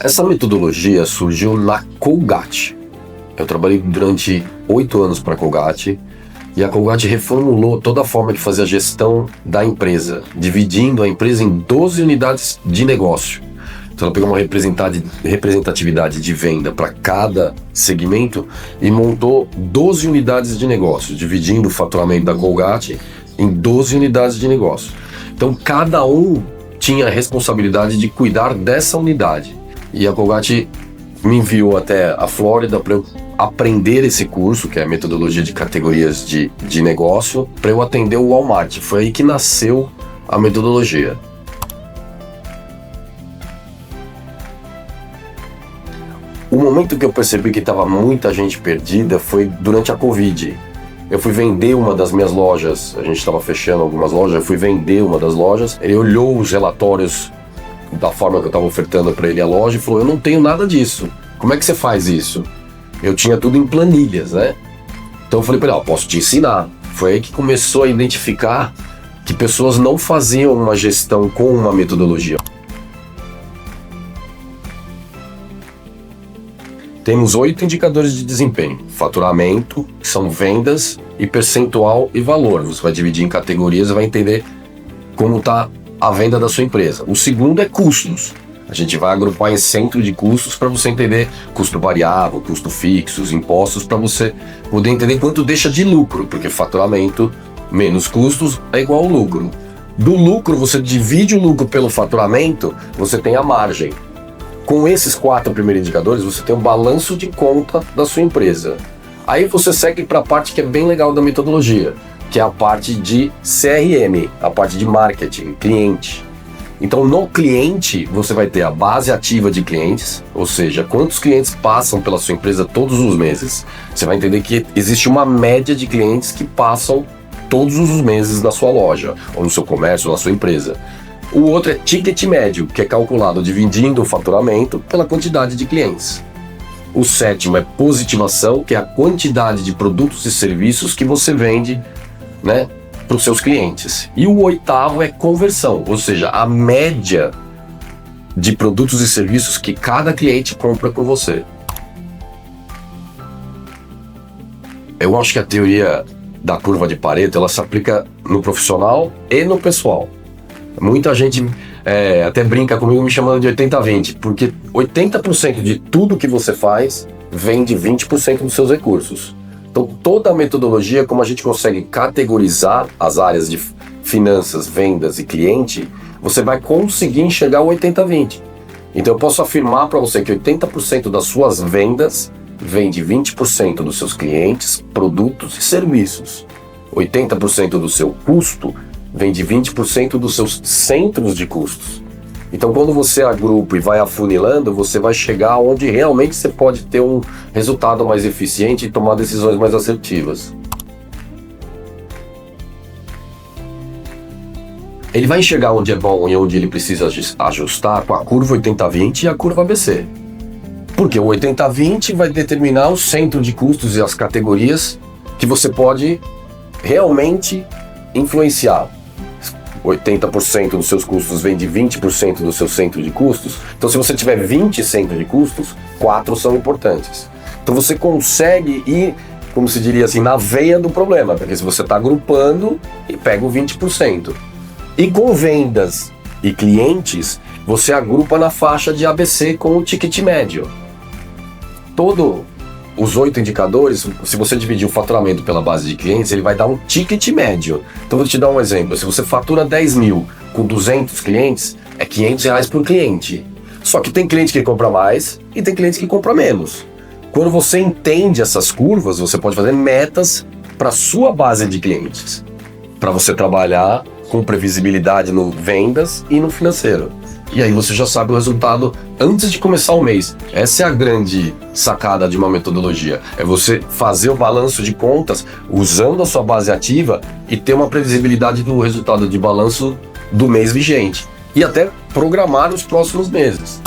Essa metodologia surgiu na Colgate. Eu trabalhei durante 8 anos para a Colgate e a Colgate reformulou toda a forma de fazer a gestão da empresa, dividindo a empresa em 12 unidades de negócio. Então ela pegou uma representatividade de venda para cada segmento e montou 12 unidades de negócio, dividindo o faturamento da Colgate em 12 unidades de negócio. Então cada um tinha a responsabilidade de cuidar dessa unidade. E a Colgate me enviou até a Flórida para eu aprender esse curso, que é a metodologia de categorias de negócio, para eu atender o Walmart. Foi aí que nasceu a metodologia. O momento que eu percebi que estava muita gente perdida foi durante a Covid. Eu fui vender uma das minhas lojas, a gente estava fechando algumas lojas, eu fui vender uma das lojas, ele olhou os relatórios da forma que eu estava ofertando para ele a loja e falou: eu não tenho nada disso, como é que você faz isso? Eu tinha tudo em planilhas, né? Então eu falei para ele: posso te ensinar. Foi aí que começou a identificar que pessoas não faziam uma gestão com uma metodologia. Temos 8 indicadores de desempenho: faturamento, que são vendas, e percentual e valor. Você vai dividir em categorias e vai entender como está a venda da sua empresa. O segundo é custos. A gente vai agrupar em centro de custos para você entender custo variável, custo fixo, os impostos, para você poder entender quanto deixa de lucro, porque faturamento menos custos é igual ao lucro. Do lucro, você divide o lucro pelo faturamento, você tem a margem. Com esses 4 primeiros indicadores, você tem um balanço de conta da sua empresa. Aí você segue para a parte que é bem legal da metodologia, que é a parte de CRM, a parte de marketing, cliente. Então, no cliente, você vai ter a base ativa de clientes, ou seja, quantos clientes passam pela sua empresa todos os meses. Você vai entender que existe uma média de clientes que passam todos os meses na sua loja, ou no seu comércio, ou na sua empresa. O outro é ticket médio, que é calculado dividindo o faturamento pela quantidade de clientes. O 7º é positivação, que é a quantidade de produtos e serviços que você vende, né, para os seus clientes. E o 8º é conversão, ou seja, a média de produtos e serviços que cada cliente compra com você. Eu acho que a teoria da curva de Pareto, ela se aplica no profissional e no pessoal. Muita gente até brinca comigo me chamando de 80-20, porque 80% de tudo que você faz vem de 20% dos seus recursos. Então toda a metodologia, como a gente consegue categorizar as áreas de finanças, vendas e cliente, você vai conseguir enxergar o 80-20. Então eu posso afirmar para você que 80% das suas vendas vem de 20% dos seus clientes, produtos e serviços. 80% do seu custo vem de 20% dos seus centros de custos. Então, quando você agrupa e vai afunilando, você vai chegar onde realmente você pode ter um resultado mais eficiente e tomar decisões mais assertivas. Ele vai enxergar onde é bom e onde ele precisa ajustar com a curva 80-20 e a curva ABC. Porque o 80-20 vai determinar o centro de custos e as categorias que você pode realmente influenciar. 80% dos seus custos vem de 20% do seu centro de custos. Então, se você tiver 20 centros de custos, 4 são importantes. Então, você consegue ir, como se diria assim, na veia do problema, porque se você está agrupando e pega o 20%. E com vendas e clientes, você agrupa na faixa de ABC com o ticket médio. Todos os 8 indicadores, se você dividir o faturamento pela base de clientes, ele vai dar um ticket médio. Então, vou te dar um exemplo. Se você fatura 10 mil com 200 clientes, é R$500 por cliente. Só que tem cliente que compra mais e tem cliente que compra menos. Quando você entende essas curvas, você pode fazer metas para a sua base de clientes, para você trabalhar com previsibilidade no vendas e no financeiro. E aí você já sabe o resultado antes de começar o mês. Essa é a grande sacada de uma metodologia. É você fazer o balanço de contas usando a sua base ativa e ter uma previsibilidade do resultado de balanço do mês vigente. E até programar os próximos meses.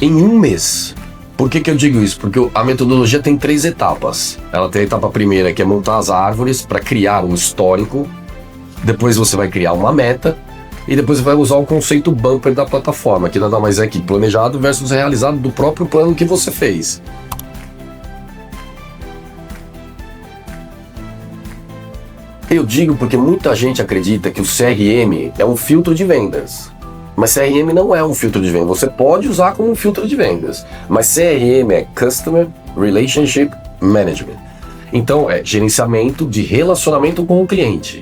Em um mês. Por que eu digo isso? Porque a metodologia tem 3 etapas. Ela tem a etapa primeira, que é montar as árvores para criar um histórico. Depois você vai criar uma meta e depois você vai usar o conceito bumper da plataforma, que nada mais é que planejado versus realizado do próprio plano que você fez. Eu digo porque muita gente acredita que o CRM é um filtro de vendas. Mas CRM não é um filtro de vendas. Você pode usar como um filtro de vendas. Mas CRM é Customer Relationship Management. Então é gerenciamento de relacionamento com o cliente.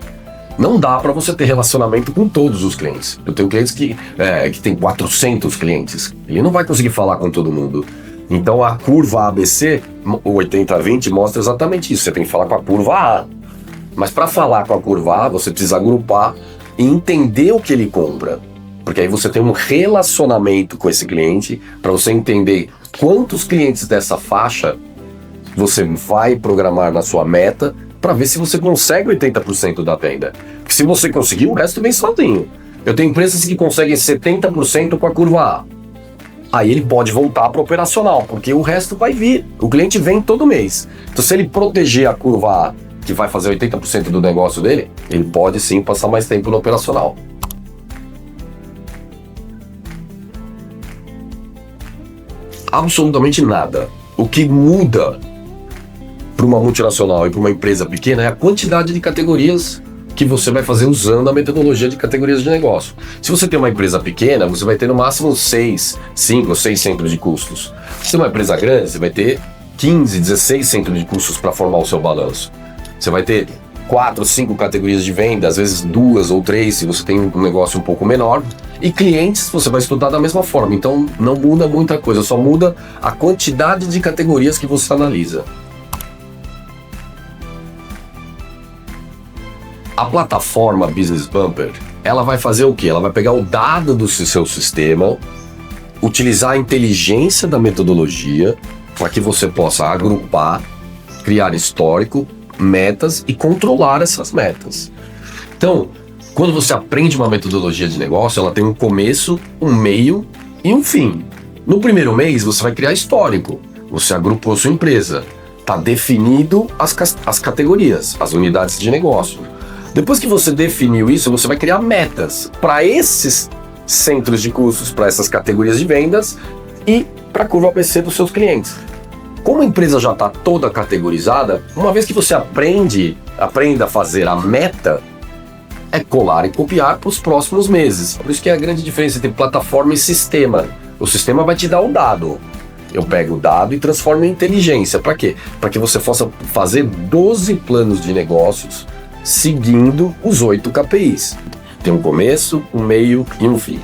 Não dá para você ter relacionamento com todos os clientes. Eu tenho clientes que tem 400 clientes. Ele não vai conseguir falar com todo mundo. Então a curva ABC, o 80-20, mostra exatamente isso. Você tem que falar com a curva A. Mas para falar com a curva A, você precisa agrupar e entender o que ele compra. Porque aí você tem um relacionamento com esse cliente para você entender quantos clientes dessa faixa você vai programar na sua meta para ver se você consegue 80% da venda. Porque se você conseguir, o resto vem sozinho. Eu tenho empresas que conseguem 70% com a curva A. Aí ele pode voltar para o operacional, porque o resto vai vir. O cliente vem todo mês. Então se ele proteger a curva A, que vai fazer 80% do negócio dele, ele pode sim passar mais tempo no operacional. Absolutamente nada. O que muda para uma multinacional e para uma empresa pequena é a quantidade de categorias que você vai fazer usando a metodologia de categorias de negócio. Se você tem uma empresa pequena, você vai ter no máximo 5 ou 6 centros de custos. Se tem uma empresa grande, você vai ter 15, 16 centros de custos para formar o seu balanço. Você vai ter 4, 5 categorias de venda, às vezes 2 ou 3 se você tem um negócio um pouco menor. E clientes você vai estudar da mesma forma, então não muda muita coisa, só muda a quantidade de categorias que você analisa. A plataforma Business Bumper, ela vai fazer o quê? Ela vai pegar o dado do seu sistema, utilizar a inteligência da metodologia para que você possa agrupar, criar histórico, metas e controlar essas metas. Então, quando você aprende uma metodologia de negócio, ela tem um começo, um meio e um fim. No primeiro mês, você vai criar histórico. Você agrupou sua empresa. Está definido as categorias, as unidades de negócio. Depois que você definiu isso, você vai criar metas para esses centros de custos, para essas categorias de vendas e para a curva ABC dos seus clientes. Como a empresa já está toda categorizada, uma vez que você aprenda a fazer a meta, é colar e copiar para os próximos meses. Por isso que é a grande diferença entre plataforma e sistema. O sistema vai te dar o dado. Eu pego o dado e transformo em inteligência. Para quê? Para que você possa fazer 12 planos de negócios seguindo os 8 KPIs. Tem um começo, um meio e um fim.